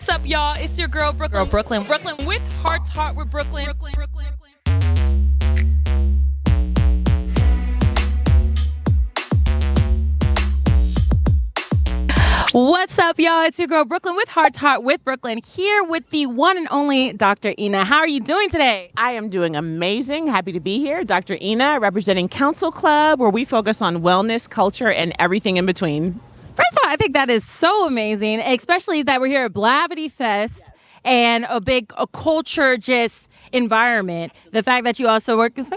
What's up, y'all? It's your girl, Brooklyn with Heart to Heart with Brooklyn. What's up, y'all? It's your girl, Brooklyn with Heart to Heart with Brooklyn, here with the one and only Dr. Eanah. How are you doing today? I am doing amazing. Happy to be here. Dr. Eanah, representing Counsel Club, where we focus on wellness, culture, and everything in between. First of all, I think that is so amazing, especially that we're here at Blavity Fest and a culture just environment. The fact that you also work with,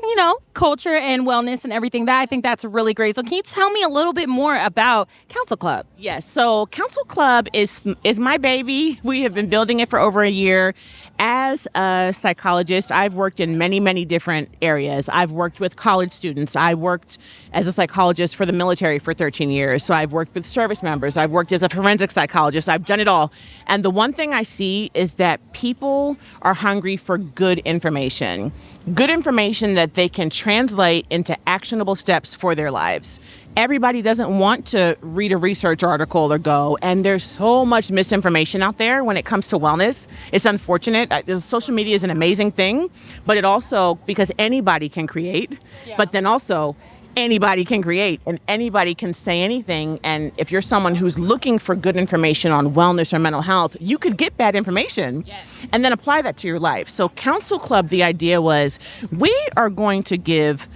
culture and wellness and everything, that I think that's really great. So can you tell me a little bit more about Counsel Club? Yes, so Counsel Club is my baby. We have been building it for over a year. As a psychologist, I've worked in many, many different areas. I've worked with college students. I worked as a psychologist for the military for 13 years. So I've worked with service members. I've worked as a forensic psychologist. I've done it all. And the one thing I see is that people are hungry for good information that they can translate into actionable steps for their lives. Everybody doesn't want to read a research article or go, and there's so much misinformation out there when it comes to wellness. It's unfortunate. Social media is an amazing thing, but it also, because anybody can create, but then also anybody can create and anybody can say anything. And if you're someone who's looking for good information on wellness or mental health, you could get bad information and then apply that to your life. So Counsel Club, the idea was we are going to give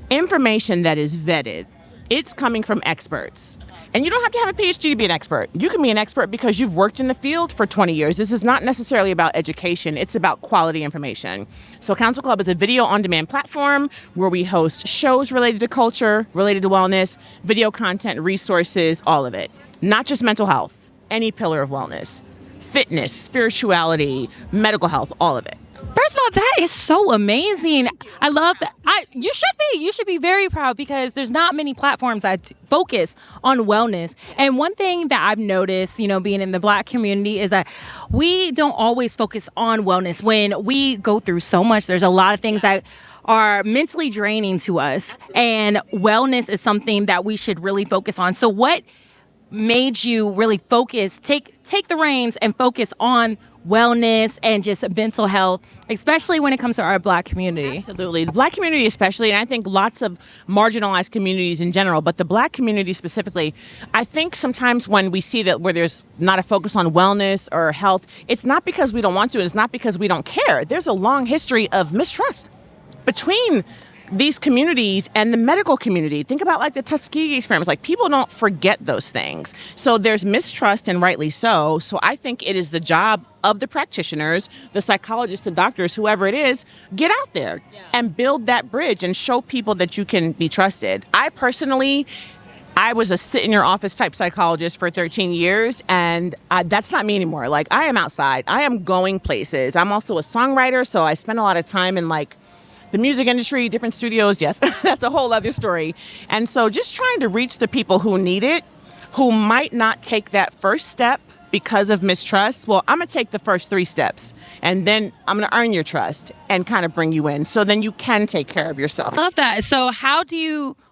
information that is vetted. It's coming from experts. And you don't have to have a PhD to be an expert. You can be an expert because you've worked in the field for 20 years. This is not necessarily about education. It's about quality information. So Counsel Club is a video on-demand platform where we host shows related to culture, related to wellness, video content, resources, all of it. Not just mental health, any pillar of wellness, fitness, spirituality, medical health, all of it. First of all, that is so amazing. I love that. You should be very proud because there's not many platforms that focus on wellness. And one thing that I've noticed, being in the Black community is that we don't always focus on wellness. When we go through so much, there's a lot of things that are mentally draining to us. And wellness is something that we should really focus on. So what made you really focus, take the reins and focus on wellness and just mental health, especially when it comes to our Black community? Absolutely. The Black community especially, and I think lots of marginalized communities in general, but the Black community specifically, I think sometimes when we see that where there's not a focus on wellness or health, it's not because we don't want to, it's not because we don't care. There's a long history of mistrust between these communities and the medical community. Think about the Tuskegee experiments. People don't forget those things. So there's mistrust, and rightly so. So I think it is the job of the practitioners, the psychologists, the doctors, whoever it is, get out there and build that bridge and show people that you can be trusted. I was a sit-in-your-office type psychologist for 13 years, and that's not me anymore. I am outside. I am going places. I'm also a songwriter, so I spend a lot of time in the music industry, different studios. Yes, that's a whole other story. And so just trying to reach the people who need it, who might not take that first step because of mistrust. Well, I'm going to take the first 3 steps, and then I'm going to earn your trust and kind of bring you in so then you can take care of yourself. I love that. So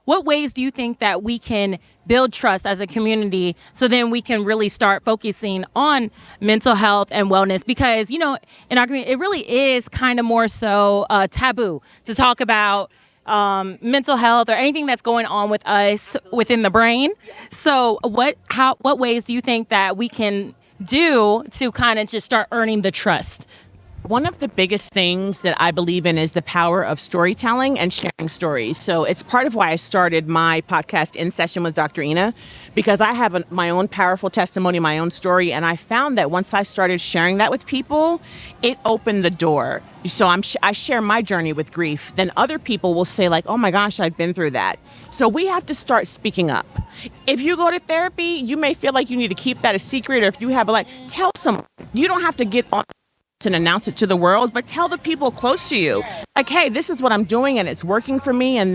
what ways do you think that we can build trust as a community so then we can really start focusing on mental health and wellness? Because, in our community, it really is kind of more so taboo to talk about mental health or anything that's going on with us within the brain. So what ways do you think that we can do to kind of just start earning the trust? One of the biggest things that I believe in is the power of storytelling and sharing stories. So it's part of why I started my podcast In Session with Dr. Eanah, because I have my own powerful testimony, my own story. And I found that once I started sharing that with people, it opened the door. So I share my journey with grief. Then other people will say oh my gosh, I've been through that. So we have to start speaking up. If you go to therapy, you may feel like you need to keep that a secret, or if you have tell someone. You don't have to get on and announce it to the world, but tell the people close to you, hey, this is what I'm doing and it's working for me, and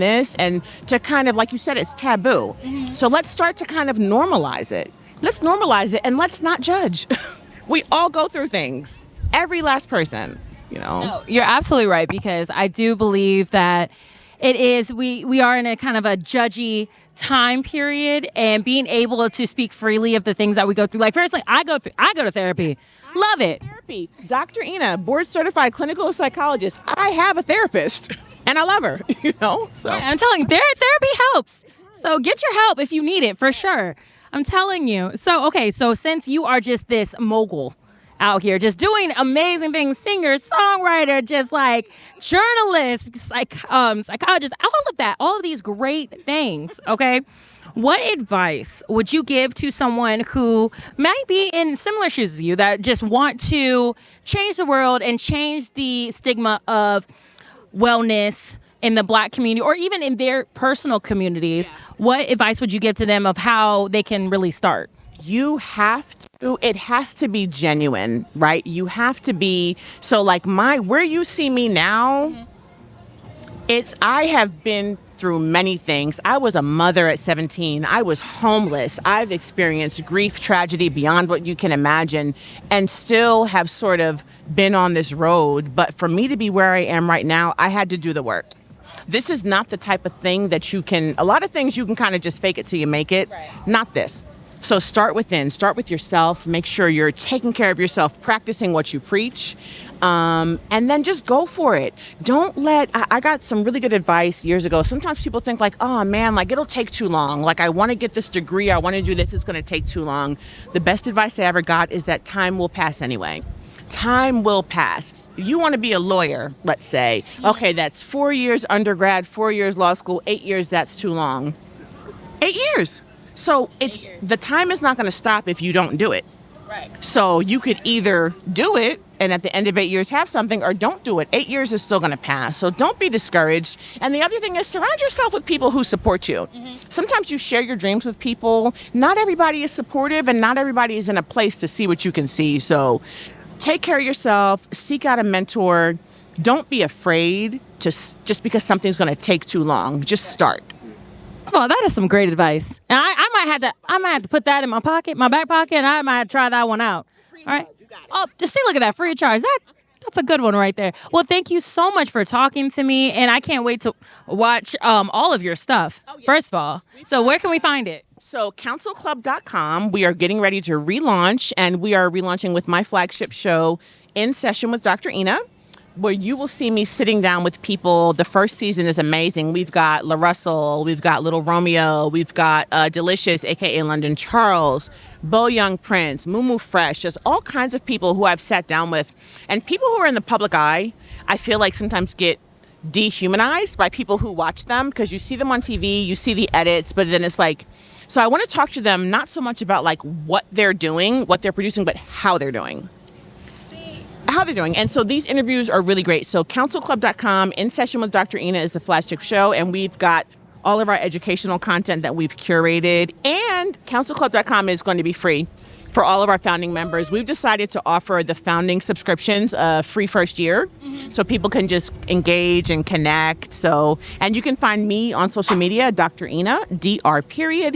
to kind of, like you said, it's taboo. So let's start to kind of normalize it. Let's normalize it and let's not judge. We all go through things. Every last person, No, you're absolutely right, because I do believe that it is, we are in a kind of a judgy time period, and being able to speak freely of the things that we go through. Like personally, I go to therapy. Love it. Therapy. Dr. Eanah, board certified clinical psychologist. I have a therapist and I love her, So I'm telling you, therapy helps. So get your help if you need it, for sure. I'm telling you. So, okay, so since you are just this mogul out here, just doing amazing things, singer, songwriter, just like journalist, psychologist, all of that, all of these great things, okay? What advice would you give to someone who might be in similar shoes as you, that just want to change the world and change the stigma of wellness in the Black community, or even in their personal communities? Yeah. What advice would you give to them of how they can really start? It has to be genuine, right? You have to be, so like where you see me now, I have been through many things. I was a mother at 17. I was homeless. I've experienced grief, tragedy beyond what you can imagine, and still have sort of been on this road. But for me to be where I am right now, I had to do the work. This is not the type of thing that a lot of things you can kind of just fake it till you make it. Right. Not this. So start within, start with yourself, make sure you're taking care of yourself, practicing what you preach, and then just go for it. I got some really good advice years ago. Sometimes people think like, oh man, like it'll take too long. Like I want to get this degree, I want to do this, it's going to take too long. The best advice I ever got is that time will pass anyway. Time will pass. You want to be a lawyer, let's say. Okay, that's 4 years undergrad, 4 years law school, 8 years, that's too long. 8 years. So the time is not going to stop if you don't do it. Right. So you could either do it and at the end of 8 years have something, or don't do it. 8 years is still going to pass. So don't be discouraged. And the other thing is surround yourself with people who support you. Mm-hmm. Sometimes you share your dreams with people. Not everybody is supportive, and not everybody is in a place to see what you can see. So take care of yourself. Seek out a mentor. Don't be afraid just because something's going to take too long. Just start. Oh, that is some great advice. And I might have to put that in my back pocket, and I might try that one out. All right. Oh, just see, look at that, free of charge. That's a good one right there. Well, thank you so much for talking to me, and I can't wait to watch all of your stuff. Oh, yeah. First of all, so where can we find it? So counselclub.com. We are getting ready to relaunch, and we are relaunching with my flagship show, In Session with Dr. Eanah, where you will see me sitting down with people. The first season is amazing. We've got La Russell, we've got Little Romeo, we've got Delicious, a.k.a. London Charles, Bo Young Prince, Moo Fresh, just all kinds of people who I've sat down with. And people who are in the public eye, I feel like sometimes get dehumanized by people who watch them, because you see them on TV, you see the edits, but then it's like, so I want to talk to them not so much about like what they're doing, what they're producing, but how they're doing. And so these interviews are really great. So counselclub.com, In Session with Dr. Eanah is the flagship show, and we've got all of our educational content that we've curated, and counselclub.com is going to be free for all of our founding members. We've decided to offer the founding subscriptions free first year, so people can just engage and connect. So, and you can find me on social media, Dr. Eanah,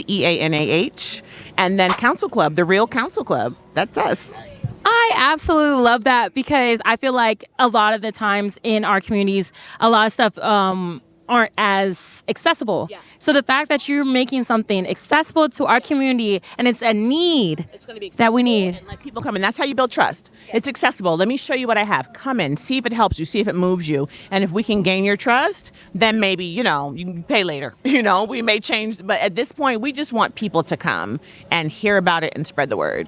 Eanah, and then Counsel Club, the real Counsel Club. That's us. I absolutely love that, because I feel like a lot of the times in our communities, a lot of stuff aren't as accessible. Yeah. So the fact that you're making something accessible to our community, and it's a need that we need. And let people come in. That's how you build trust. Yes. It's accessible. Let me show you what I have. Come in, see if it helps you, see if it moves you. And if we can gain your trust, then maybe, you can pay later. We may change. But at this point, we just want people to come and hear about it and spread the word.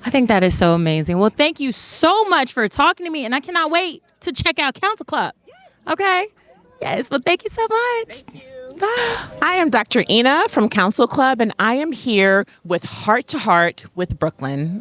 I think that is so amazing. Well, thank you so much for talking to me, and I cannot wait to check out Counsel Club. Okay? Yes, well, thank you so much. Thank you. Bye. I am Dr. Eanah from Counsel Club, and I am here with Heart to Heart with Brooklyn.